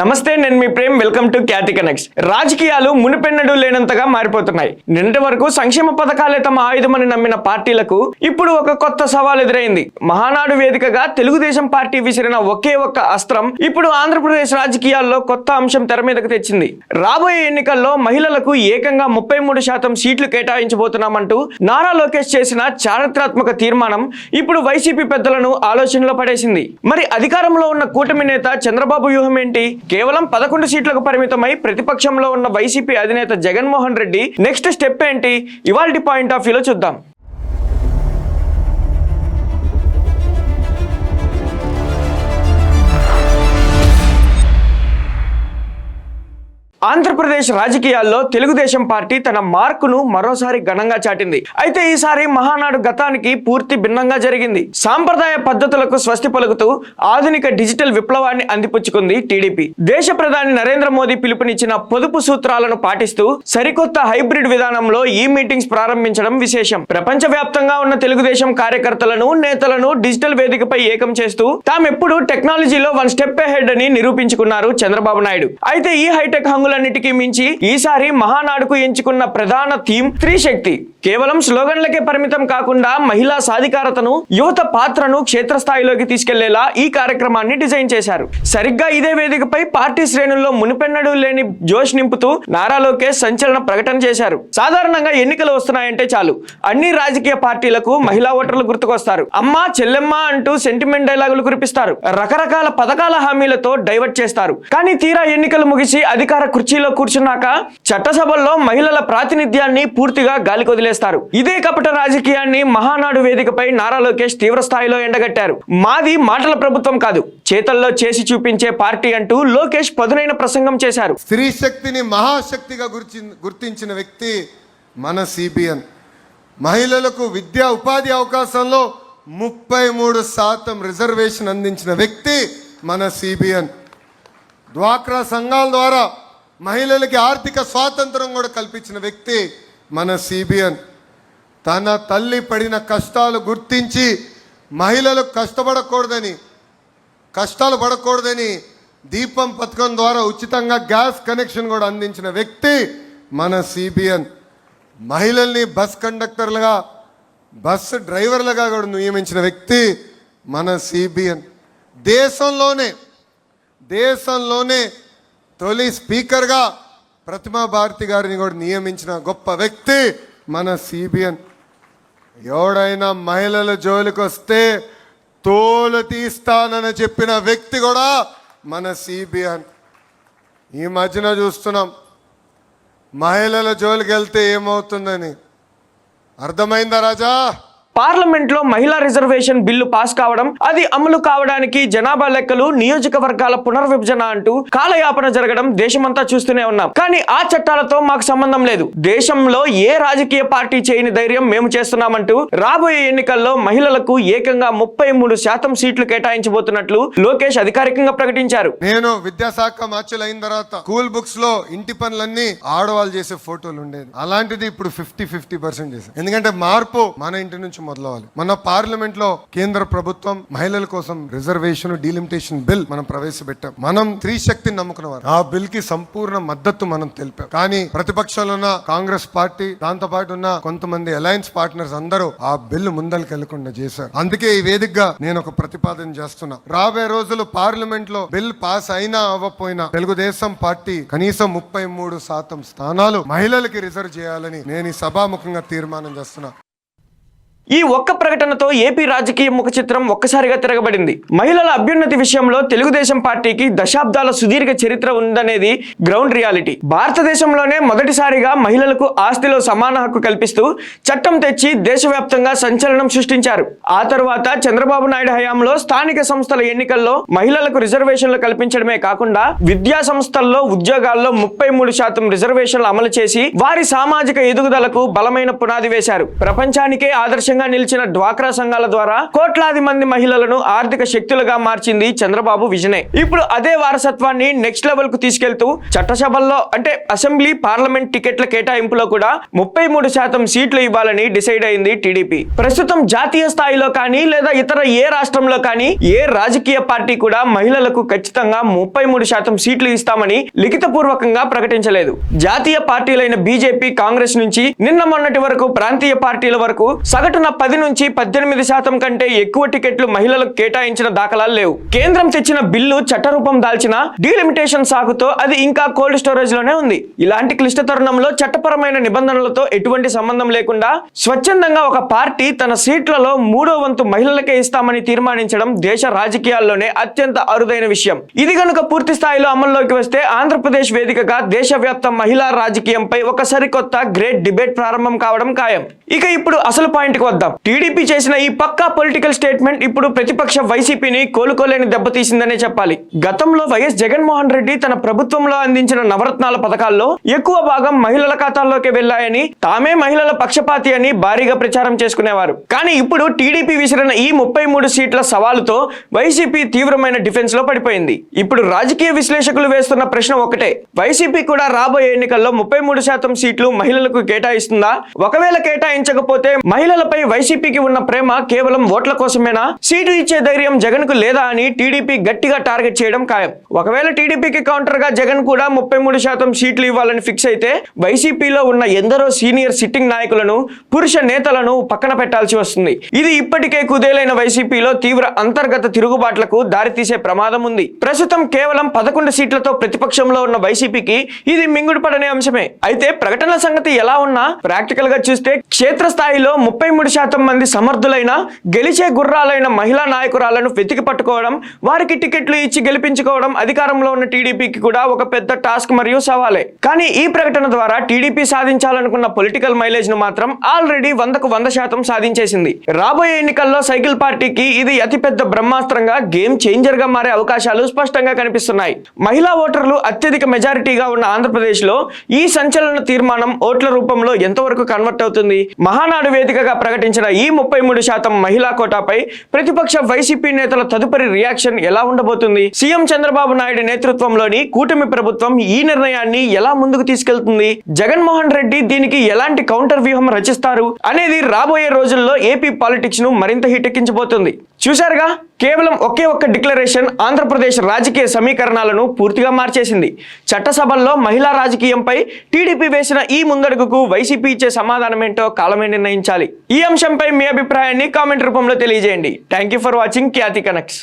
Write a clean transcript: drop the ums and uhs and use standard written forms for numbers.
నమస్తే, నేను మీ Prem. Welcome to Khyati connects. రాజకీయాలు మునిపెన్నడూ లేనంతగా మారిపోతున్నాయి. నిన్నటి వరకు సంక్షేమ పథకాలే తమ ఆయుధమని నమ్మిన పార్టీలకు ఇప్పుడు ఒక కొత్త సవాల్ ఎదురైంది. మహానాడు వేదికగా తెలుగుదేశం పార్టీ విసిరిన ఒకే ఒక్క అస్త్రం ఇప్పుడు ఆంధ్రప్రదేశ్ రాజకీయాల్లో కొత్త అంశం తెర మీదకు తెచ్చింది. రాబోయే ఎన్నికల్లో మహిళలకు ఏకంగా 33% సీట్లు కేటాయించబోతున్నామంటూ నారా లోకేష్ చేసిన చారిత్రాత్మక తీర్మానం ఇప్పుడు వైసీపీ పెద్దలను ఆలోచనలో పడేసింది. మరి అధికారంలో ఉన్న కూటమి నేత చంద్రబాబు వ్యూహం ఏంటి? కేవలం 11 సీట్లకు పరిమితమై ప్రతిపక్షంలో ఉన్న వైసీపీ అధినేత జగన్మోహన్ రెడ్డి నెక్స్ట్ స్టెప్ ఏంటి? ఇవాల్టి పాయింట్ ఆఫ్ వ్యూలో చూద్దాం. ఆంధ్రప్రదేశ్ రాజకీయాల్లో తెలుగుదేశం పార్టీ తన మార్కును మరోసారి ఘనంగా చాటింది. అయితే ఈసారి మహానాడు గతానికి పూర్తి భిన్నంగా జరిగింది. సాంప్రదాయ పద్ధతులకు స్వస్తి పలుకుతూ ఆధునిక డిజిటల్ విప్లవాన్ని అందిపుచ్చుకుంది టీడీపీ. దేశ ప్రధాని నరేంద్ర మోదీ పిలుపునిచ్చిన పొదుపు సూత్రాలను పాటిస్తూ సరికొత్త హైబ్రిడ్ విధానంలో ఈ మీటింగ్స్ ప్రారంభించడం విశేషం. ప్రపంచవ్యాప్తంగా ఉన్న తెలుగుదేశం కార్యకర్తలను, నేతలను డిజిటల్ వేదికపై ఏకం చేస్తూ తామెప్పుడు టెక్నాలజీలో 1 స్టెప్ అహెడ్ అని నిరూపించుకున్నారు చంద్రబాబు నాయుడు. అయితే ఈ హైటెక్ హంగులన్నిటికీ మించి ఈసారి మహానాడుకు ఎంచుకున్న ప్రధాన థీమ్ స్త్రీ శక్తి. కేవలం స్లోగన్లకే పరిమితం కాకుండా మహిళా సాధికారతను, యువత పాత్రను క్షేత్రస్థాయిలోకి తీసుకెళ్లేలా ఈ కార్యక్రమాన్ని డిజైన్ చేశారు. సరిగ్గా ఇదే వేదికపై పార్టీ శ్రేణుల్లో మునిపెన్నడూ లేని జోష్ నింపుతూ నారా లోకేష్ సంచలన ప్రకటన చేశారు. సాధారణంగా ఎన్నికలు వస్తున్నాయంటే చాలు అన్ని రాజకీయ పార్టీలకు మహిళా ఓటర్లు గుర్తుకొస్తారు. అమ్మ, చెల్లెమ్మ అంటూ సెంటిమెంట్ డైలాగులు కురిపిస్తారు. రకరకాల పథకాల హామీలతో డైవర్ట్ చేస్తారు. కానీ తీరా ఎన్నికలు ముగిసి అధికార కుర్చీలో కూర్చున్నాక చట్టసభల్లో మహిళల ప్రాతినిధ్యాన్ని పూర్తిగా గాలికి వదిలేస్తారు. ఇదే కపట రాజకీయాన్ని మహానాడు వేదికపై నారా లోకేష్ తీవ్ర స్థాయిలో ఎండగట్టారు. మాది మాటల ప్రభుత్వం కాదు, చేతల్లో చేసి చూపించే పార్టీ అంటూ లోకేష్ పదునైన ప్రసంగం చేశారు. స్త్రీ శక్తిని మహాశక్తిగా గుర్తించిన వ్యక్తి మన సిబిఎన్. మహిళలకు విద్యా ఉపాధి అవకాశంలో 33% రిజర్వేషన్ అందించిన వ్యక్తి మన సిబిఎన్. డ్వాక్రా సంఘాల ద్వారా మహిళలకి ఆర్థిక స్వాతంత్రం కూడా కల్పించిన వ్యక్తి మన సిబిఎన్. తన తల్లి పడిన కష్టాలు గుర్తించి మహిళలు కష్టాలు పడకూడదని దీపం పథకం ద్వారా ఉచితంగా గ్యాస్ కనెక్షన్ కూడా అందించిన వ్యక్తి మన సిబిఎన్. మహిళల్ని బస్ కండక్టర్లుగా, బస్సు డ్రైవర్లుగా కూడా నియమించిన వ్యక్తి మన సిబిఎన్. దేశంలోనే తొలి స్పీకర్గా ప్రతిమా భారతి గారిని కూడా నియమించిన గొప్ప వ్యక్తి మన సిబిఎన్. ఎవడైనా మహిళల జోలికి వస్తే తోలు తీస్తానని చెప్పిన వ్యక్తి కూడా మన సిబిఎన్. ఈ మధ్యన చూస్తున్నాం మహిళల జోలికి వెళ్తే ఏమవుతుందని. అర్థమైందా రాజా? పార్లమెంట్ లో మహిళా రిజర్వేషన్ బిల్లు పాస్ కావడం, అది అమలు కావడానికి జనాభా లెక్కలు, నియోజకవర్గాల పునర్విభజన అంటూ కాలయాపన జరగడం దేశమంతా చూస్తూనే ఉన్నాం. కానీ ఆ చట్టాలతో మాకు సంబంధం లేదు, దేశంలో ఏ రాజకీయ పార్టీ చేయని ధైర్యం మేము చేస్తున్నామంటూ రాబోయే ఎన్నికల్లో మహిళలకు ఏకంగా 33% సీట్లు కేటాయించబోతున్నట్లు లోకేష్ అధికారికంగా ప్రకటించారు. నేను విద్యాశాఖ మార్చులు అయిన తర్వాత స్కూల్ బుక్స్ లో ఇంటి పనులన్నీ ఆడవాళ్ళు చేసే ఫోటోలు ఉండేది. అలాంటిది ఇప్పుడు 50% చేశారు. ఎందుకంటే మార్పు మన ఇంటి నుంచి మొదలవాలి. మన పార్లమెంట్ లో కేంద్ర ప్రభుత్వం మహిళల కోసం రిజర్వేషన్ డీలిమిటేషన్ బిల్ మనం ప్రవేశపెట్టాం. మనం స్త్రీ శక్తిని నమ్ముకున్నవారు. ఆ బిల్ కి సంపూర్ణ మద్దతు మనం తెలిపాం. కానీ ప్రతిపక్షంలో ఉన్న కాంగ్రెస్ పార్టీ, దాంతో పాటు ఉన్న కొంతమంది అలయన్స్ పార్ట్నర్స్ అందరూ ఆ బిల్ ముందరికి వెళ్లకుండా చేశారు. అందుకే ఈ వేదికగా నేను ఒక ప్రతిపాదన చేస్తున్నా. రాబోయే రోజులు పార్లమెంట్ లో బిల్ పాస్ అయినా అవ్వకపోయినా తెలుగుదేశం పార్టీ కనీసం 33% స్థానాలు మహిళలకి రిజర్వ్ చేయాలని నేను ఈ సభాముఖంగా తీర్మానం చేస్తున్నా. ఈ ఒక్క ప్రకటనతో ఏపీ రాజకీయ ముఖ చిత్రం ఒక్కసారిగా తిరగబడింది. మహిళల అభ్యున్నతి విషయంలో తెలుగుదేశం పార్టీకి దశాబ్దాల సుదీర్ఘ చరిత్ర ఉందనేది గ్రౌండ్ రియాలిటీ. భారతదేశంలోనే మొదటిసారిగా మహిళలకు ఆస్తిలో సమాన హక్కు కల్పిస్తూ చట్టం తెచ్చి దేశవ్యాప్తంగా సంచలనం సృష్టించారు. ఆ తరువాత చంద్రబాబు నాయుడు హయాంలో స్థానిక సంస్థల ఎన్నికల్లో మహిళలకు రిజర్వేషన్లు కల్పించడమే కాకుండా విద్యా సంస్థల్లో ఉద్యోగాల్లో 33% రిజర్వేషన్లు అమలు చేసి వారి సామాజిక ఎదుగుదలకు బలమైన పునాది వేశారు. ప్రపంచానికే ఆదర్శంగా సాక్ష్యంగా నిలిచిన డ్వాక్రా సంఘాల ద్వారా కోట్లాది మంది మహిళలను ఆర్థిక శక్తులుగా మార్చింది చంద్రబాబు విజనే. ఇప్పుడు అదే వారసత్వాన్ని నెక్స్ట్ లెవెల్ కు తీసుకెళ్తూ చట్టసభల్లో అంటే అసెంబ్లీ పార్లమెంట్ టికెట్ల కేటాయింపులో కూడా 33% సీట్లు ఇవ్వాలని డిసైడ్ అయింది టీడీపీ. ప్రస్తుతం జాతీయ స్థాయిలో కానీ లేదా ఇతర ఏ రాష్ట్రంలో కానీ ఏ రాజకీయ పార్టీ కూడా మహిళలకు ఖచ్చితంగా 33% సీట్లు ఇస్తామని లిఖితపూర్వకంగా ప్రకటించలేదు. జాతీయ పార్టీలైన బీజేపీ, కాంగ్రెస్ నుంచి నిన్న మొన్నటి వరకు ప్రాంతీయ పార్టీల వరకు సగటున 10 నుంచి 18% కంటే ఎక్కువ టికెట్లు మహిళలకు కేటాయించిన దాఖలాలు లేవు. కేంద్రం తెచ్చిన బిల్లు చట్టరూపం దాల్చిన డీలిమిటేషన్ సాగుతో అది ఇంకా కోల్డ్ స్టోరేజ్ లోనే ఉంది. ఇలాంటి క్లిష్ట తరుణంలో చట్టపరమైన నిబంధనలతో ఎటువంటి సంబంధం లేకుండా స్వచ్ఛందంగా ఒక పార్టీ తన సీట్లలో 3వ వంతు మహిళలకే ఇస్తామని తీర్మానించడం దేశ రాజకీయాల్లోనే అత్యంత అరుదైన విషయం. ఇది గనుక పూర్తి స్థాయిలో అమల్లోకి వస్తే ఆంధ్రప్రదేశ్ వేదికగా దేశవ్యాప్త మహిళా రాజకీయంపై ఒక సరికొత్త గ్రేట్ డిబేట్ ప్రారంభం కావడం ఖాయం. ఇక ఇప్పుడు అసలు పాయింట్ కి వద్దాం. టీడీపీ చేసిన ఈ పక్కా పొలిటికల్ స్టేట్మెంట్ ఇప్పుడు ప్రతిపక్ష వైసీపీని కోలుకోలేని దెబ్బతీసిందనే చెప్పాలి. గతంలో వైఎస్ జగన్మోహన్ రెడ్డి తన ప్రభుత్వంలో అందించిన నవరత్నాల పథకాల్లో ఎక్కువ భాగం మహిళల ఖాతాల్లోకి వెళ్లాయని, తామే మహిళల పక్షపాతి అని భారీగా ప్రచారం చేసుకునేవారు. కానీ ఇప్పుడు టీడీపీ విసిరిన ఈ 33 సీట్ల సవాలుతో వైసీపీ తీవ్రమైన డిఫెన్స్ లో పడిపోయింది. ఇప్పుడు రాజకీయ విశ్లేషకులు వేస్తున్న ప్రశ్న ఒకటే, వైసీపీ కూడా రాబోయే ఎన్నికల్లో 33% సీట్లు మహిళలకు కేటాయిస్తుందా? ఒకవేళ కేటాయించకపోతే మహిళలపై వైసీపీకి ఉన్న ప్రేమ కేవలం ఓట్ల కోసమేనా? సీటు ఇచ్చే ధైర్యం జగన్ కు లేదా అని టీడీపీ గట్టిగా టార్గెట్ చేయడం ఖాయం. ఒకవేళ టీడీపీకి కౌంటర్ గా జగన్ కూడా 33% సీట్లు ఇవ్వాలని ఫిక్స్ అయితే వైసీపీలో ఉన్న ఎందరో సీనియర్ సిట్టింగ్ నాయకులను, పురుష నేతలను పక్కన పెట్టాల్సి వస్తుంది. ఇది ఇప్పటికే కుదేలైన వైసీపీలో తీవ్ర అంతర్గత తిరుగుబాట్లకు దారితీసే ప్రమాదం ఉంది. ప్రస్తుతం కేవలం 11 సీట్లతో ప్రతిపక్షంలో ఉన్న వైసీపీకి ఇది మింగుడు పడనే అంశమే. అయితే ప్రకటనల సంగతి ఎలా ఉన్నా ప్రాక్టికల్ గా చూస్తే క్షేత్రస్థాయిలో 33% మంది సమర్థులైన, గెలిచే గుర్రాలైన మహిళా నాయకురాలను వెతికి పట్టుకోవడం, వారికి టికెట్లు ఇచ్చి గెలిపించుకోవడం అధికారంలో ఉన్న టీడీపీకి కూడా ఒక పెద్ద టాస్క్ మరియు సవాలే. కానీ ఈ ప్రకటన ద్వారా టీడీపీ సాధించాలనుకున్న పొలిటికల్ మైలేజ్ ను మాత్రం ఆల్రెడీ 100కు 100% సాధించేసింది. రాబోయే ఎన్నికల్లో సైకిల్ పార్టీకి ఇది అతిపెద్ద బ్రహ్మాస్త్రంగా, గేమ్ చేంజర్ గా మారే అవకాశాలు స్పష్టంగా కనిపిస్తున్నాయి. మహిళా ఓటర్లు అత్యధిక మెజారిటీగా ఉన్న ఆంధ్రప్రదేశ్ లో ఈ సంచలన తీర్మానం ఓట్ల రూపంలో ఎంతవరకు కన్వర్ట్ అవుతుంది? మహానాడు వేదికగా ప్రకటించిన ఈ 33% మహిళా కోటాపై ప్రతిపక్ష వైసీపీ నేతల తదుపరి రియాక్షన్ ఎలా ఉండబోతుంది? సీఎం చంద్రబాబు నాయుడు నేతృత్వంలోని కూటమి ప్రభుత్వం ఈ నిర్ణయాన్ని ఎలా ముందుకు తీసుకెళ్తుంది? జగన్మోహన్ రెడ్డి దీనికి ఎలాంటి కౌంటర్ వ్యూహం రచిస్తారు అనేది రాబోయే రోజుల్లో ఏపీ పాలిటిక్స్ ను మరింత హిటెక్కించబోతుంది. చూశారుగా, కేవలం ఒకే ఒక్క డిక్లరేషన్ ఆంధ్రప్రదేశ్ రాజకీయ సమీకరణాలను పూర్తిగా మార్చేసింది. చట్టసభల్లో మహిళా రాజకీయంపై టీడీపీ వేసిన ఈ ముందడుగుకు వైసీపీ ఇచ్చే సమాధానం ఏంటో కాలమే నిర్ణయించాలి. ఈ అంశంపై మీ అభిప్రాయాన్ని కామెంట్ రూపంలో తెలియజేయండి. Thank you for watching Khyati connects.